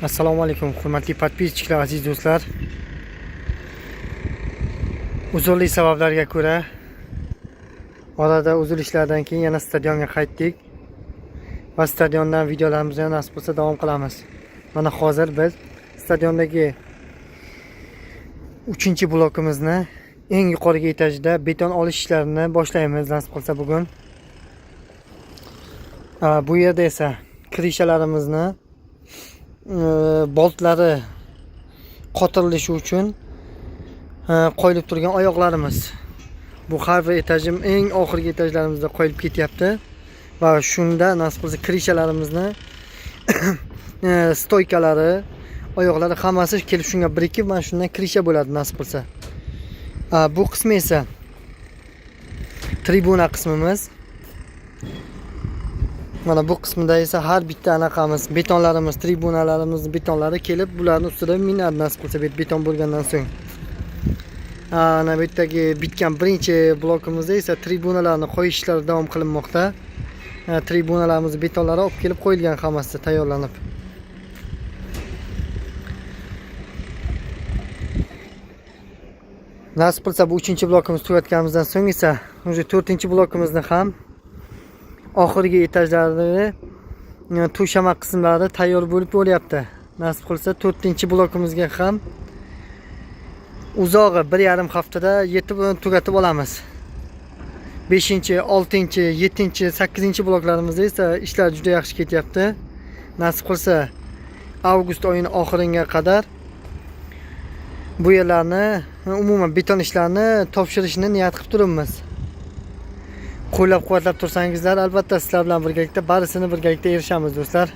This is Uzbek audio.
Assalomu alaykum hurmatli podpischilar, aziz do'stlar. Uzunlik sabablarga ko'ra orada uzilishlardan keyin yana stadionga qaytdik va stadiondan videolarimizni nasib bo'lsa davom qilamiz. Mana hozir biz stadiondagi 3-blokimizni eng yuqorgi etajda beton olish ishlarini boshlaymiz nasib qilsa bugun. Bu yerda esa krishalarimizni boltlari qotirilishi uchun qo'yilib turgan oyoqlarimiz. Bu har bir etajim eng oxirgi etajlarimizda qo'yilib ketyapti va shunda nasib qilsa krishalarimizni stoykalari, oyoqlari hammasi kelib shunga birikib, mana shundan krisha bo'ladi nasib qilsa. Bu qismi esa tribuna qismimiz. Mana bu qismida esa har bitta anaqamiz, betonlarimiz, tribunalarimiz betonlari kelib, bularning ustida minadi nasib qilsa beton bo'lgandan so'ng. Ana bu yerdagi bitgan birinchi blokimizda esa tribunalarni qo'yish ishlari davom qilinmoqda. Tribunalarimiz betonlari olib kelib qo'yilgan, hammasi tayyorlanib. Nasib qilsa bu 3-blokimiz tugatganimizdan so'ng esa o'sha 4-blokimizni ham oxirgi etajlari to'shama qismlari tayyor bo'lib bo'lyapti. Nasib qilsa 4-blokimizga ham uzog'i 1,5 haftada yetib tugatib olamiz. 5, 6, 7, 8-bloklarimizda esa ishlar juda yaxshi ketyapti. Nasib qilsa avgust oyining oxiriga qadar bu yerlarni umuman beton ishlarini topshirishni niyat qilib turibmiz. Qo'llab-quvvatlab tursangizlar, albatta sizlar bilan birgalikda barisini birgalikda erishamiz do'stlar.